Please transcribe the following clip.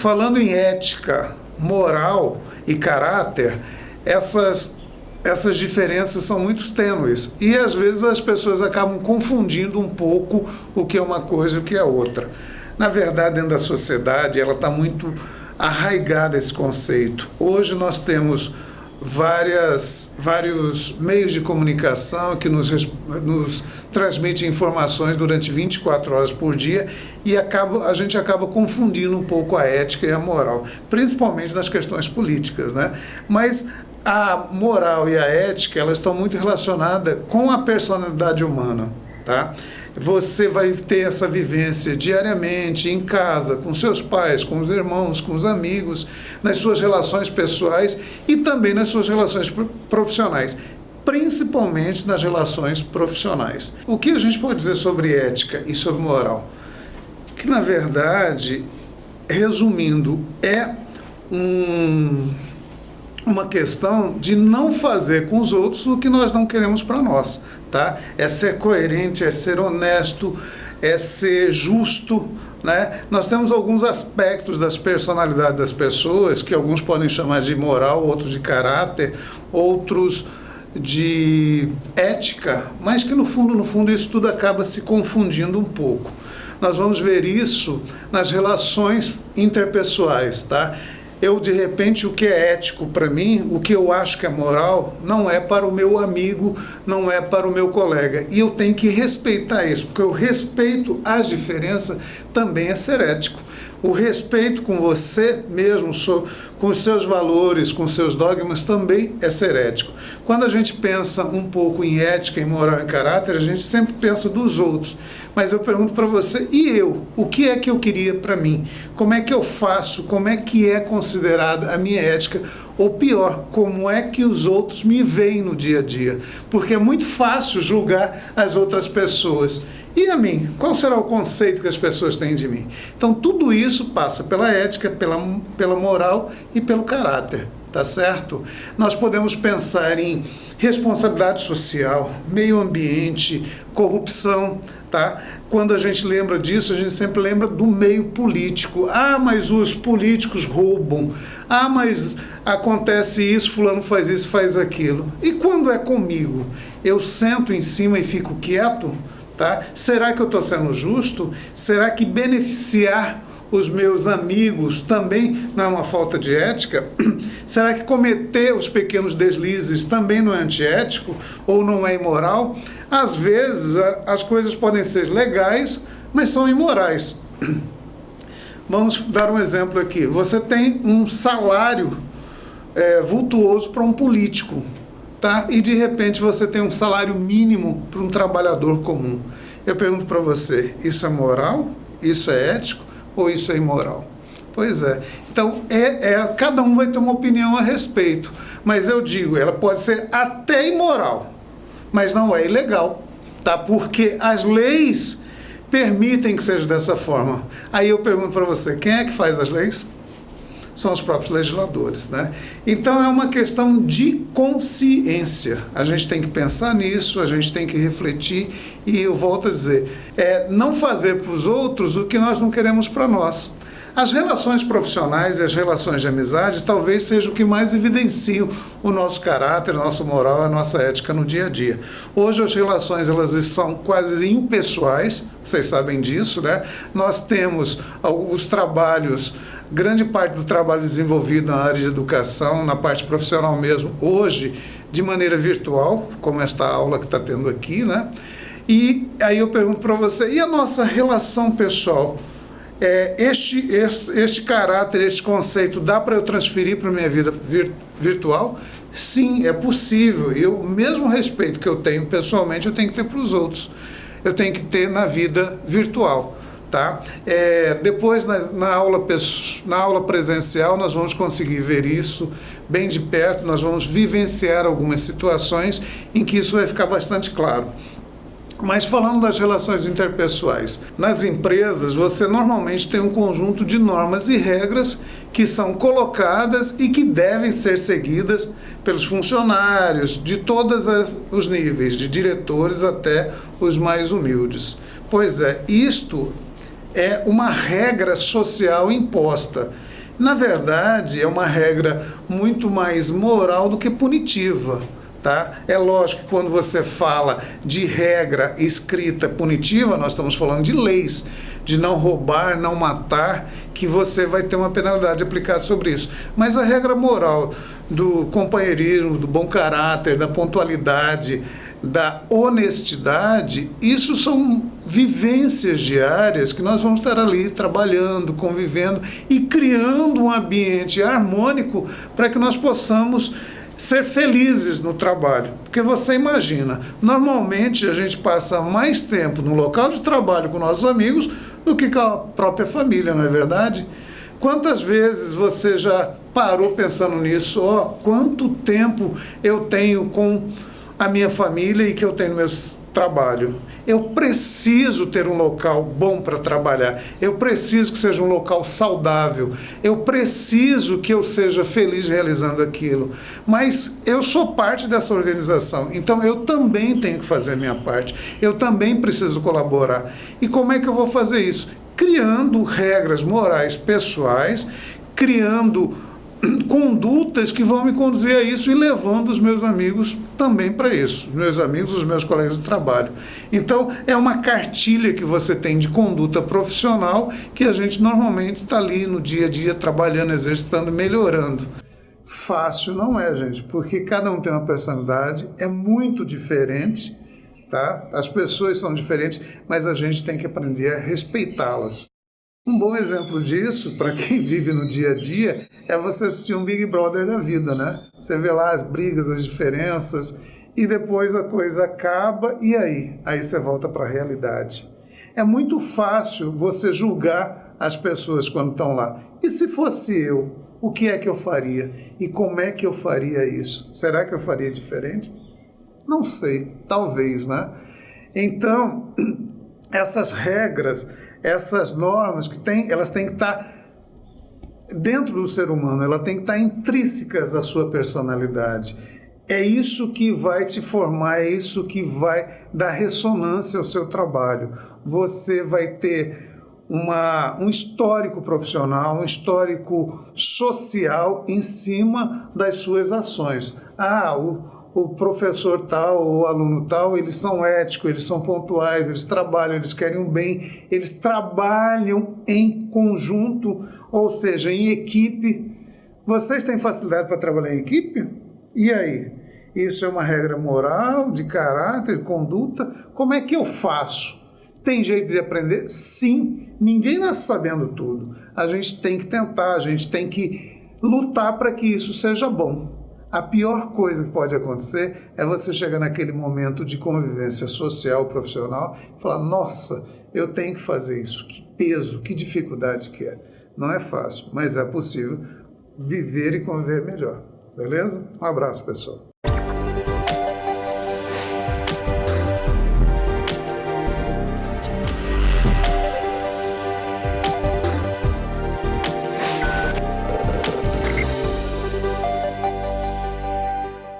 falando em ética, moral e caráter, essas diferenças são muito tênues e às vezes as pessoas acabam confundindo um pouco o que é uma coisa e o que é outra. Na verdade, dentro da sociedade, ela está muito arraigada esse conceito. Hoje nós temos vários meios de comunicação que nos transmitem informações durante 24 horas por dia e a gente acaba confundindo um pouco a ética e a moral, principalmente nas questões políticas, né? Mas a moral e a ética, elas estão muito relacionadas com a personalidade humana, tá? Você vai ter essa vivência diariamente, em casa, com seus pais, com os irmãos, com os amigos, nas suas relações pessoais e também nas suas relações profissionais, principalmente nas relações profissionais. O que a gente pode dizer sobre ética e sobre moral? Que, na verdade, resumindo, é uma questão de não fazer com os outros o que nós não queremos para nós, tá? É ser coerente, é ser honesto, é ser justo, né? Nós temos alguns aspectos das personalidades das pessoas, que alguns podem chamar de moral, outros de caráter, outros de ética, mas que no fundo isso tudo acaba se confundindo um pouco. Nós vamos ver isso nas relações interpessoais, tá? De repente, o que é ético para mim, o que eu acho que é moral, não é para o meu amigo, não é para o meu colega. E eu tenho que respeitar isso, porque o respeito às diferenças também é ser ético. O respeito com você mesmo, com os seus valores, com os seus dogmas, também é ser ético. Quando a gente pensa um pouco em ética, em moral e caráter, a gente sempre pensa dos outros. Mas eu pergunto para você, e eu? O que é que eu queria para mim? Como é que eu faço? Como é que é considerada a minha ética? Ou pior, como é que os outros me veem no dia a dia? Porque é muito fácil julgar as outras pessoas. E a mim? Qual será o conceito que as pessoas têm de mim? Então tudo isso passa pela ética, pela moral e pelo caráter, tá certo? Nós podemos pensar em responsabilidade social, meio ambiente, corrupção, tá? Quando a gente lembra disso, a gente sempre lembra do meio político. Ah, mas os políticos roubam. Ah, mas acontece isso, fulano faz isso, faz aquilo. E quando é comigo? Eu sento em cima e fico quieto? Tá? Será que eu estou sendo justo? Será que beneficiar os meus amigos também não é uma falta de ética? Será que cometer os pequenos deslizes também não é antiético ou não é imoral? Às vezes as coisas podem ser legais, mas são imorais. Vamos dar um exemplo aqui. Você tem um salário vultuoso para um político. Tá? E de repente você tem um salário mínimo para um trabalhador comum. Eu pergunto para você, isso é moral? Isso é ético? Ou isso é imoral? Pois é. Então, cada um vai ter uma opinião a respeito. Mas eu digo, ela pode ser até imoral, mas não é ilegal. Tá? Porque as leis permitem que seja dessa forma. Aí eu pergunto para você, quem é que faz as leis? São os próprios legisladores, né? Então é uma questão de consciência. A gente tem que pensar nisso, a gente tem que refletir e eu volto a dizer, não fazer para os outros o que nós não queremos para nós. As relações profissionais e as relações de amizade talvez seja o que mais evidenciam o nosso caráter, a nossa moral, a nossa ética no dia a dia. Hoje as relações elas são quase impessoais, vocês sabem disso, né? Nós temos os trabalhos, grande parte do trabalho desenvolvido na área de educação, na parte profissional mesmo, hoje de maneira virtual, como esta aula que está tendo aqui, né? E aí eu pergunto para você, e a nossa relação pessoal? Este caráter, este conceito, dá para eu transferir para a minha vida virtual? Sim, é possível. O mesmo respeito que eu tenho pessoalmente, eu tenho que ter para os outros. Eu tenho que ter na vida virtual. Tá? Depois, na aula presencial, nós vamos conseguir ver isso bem de perto, nós vamos vivenciar algumas situações em que isso vai ficar bastante claro. Mas falando das relações interpessoais, nas empresas você normalmente tem um conjunto de normas e regras que são colocadas e que devem ser seguidas pelos funcionários de todos os níveis, de diretores até os mais humildes. Pois é, isto é uma regra social imposta. Na verdade, é uma regra muito mais moral do que punitiva. Tá? É lógico que quando você fala de regra escrita punitiva, nós estamos falando de leis, de não roubar, não matar, que você vai ter uma penalidade aplicada sobre isso. Mas a regra moral do companheirismo, do bom caráter, da pontualidade, da honestidade, isso são vivências diárias que nós vamos estar ali trabalhando, convivendo e criando um ambiente harmônico para que nós possamos ser felizes no trabalho. Porque você imagina, normalmente a gente passa mais tempo no local de trabalho com nossos amigos do que com a própria família, não é verdade? Quantas vezes você já parou pensando nisso? Quanto tempo eu tenho com a minha família e que eu tenho no meu trabalho? Eu preciso ter um local bom para trabalhar, eu preciso que seja um local saudável, eu preciso que eu seja feliz realizando aquilo, mas eu sou parte dessa organização, então eu também tenho que fazer a minha parte, eu também preciso colaborar. E como é que eu vou fazer isso? Criando regras morais pessoais, criando condutas que vão me conduzir a isso e levando os meus amigos também para isso, meus amigos, os meus colegas de trabalho. Então, é uma cartilha que você tem de conduta profissional que a gente normalmente está ali no dia a dia trabalhando, exercitando, melhorando. Fácil não é, gente, porque cada um tem uma personalidade, é muito diferente, tá? As pessoas são diferentes, mas a gente tem que aprender a respeitá-las. Um bom exemplo disso, para quem vive no dia a dia, é você assistir um Big Brother da vida, né? Você vê lá as brigas, as diferenças, e depois a coisa acaba, e aí? Aí você volta para a realidade. É muito fácil você julgar as pessoas quando estão lá. E se fosse eu, o que é que eu faria? E como é que eu faria isso? Será que eu faria diferente? Não sei, talvez, né? Então, essas regras, essas normas que tem, elas têm que estar dentro do ser humano, elas têm que estar intrínsecas à sua personalidade. É isso que vai te formar, é isso que vai dar ressonância ao seu trabalho. Você vai ter um histórico profissional, um histórico social em cima das suas ações. O professor tal, o aluno tal, eles são éticos, eles são pontuais, eles trabalham, eles querem um bem, eles trabalham em conjunto, ou seja, em equipe. Vocês têm facilidade para trabalhar em equipe? E aí? Isso é uma regra moral, de caráter, de conduta? Como é que eu faço? Tem jeito de aprender? Sim, ninguém nasce sabendo tudo. A gente tem que tentar, a gente tem que lutar para que isso seja bom. A pior coisa que pode acontecer é você chegar naquele momento de convivência social, profissional, e falar, nossa, eu tenho que fazer isso, que peso, que dificuldade que é. Não é fácil, mas é possível viver e conviver melhor. Beleza? Um abraço, pessoal.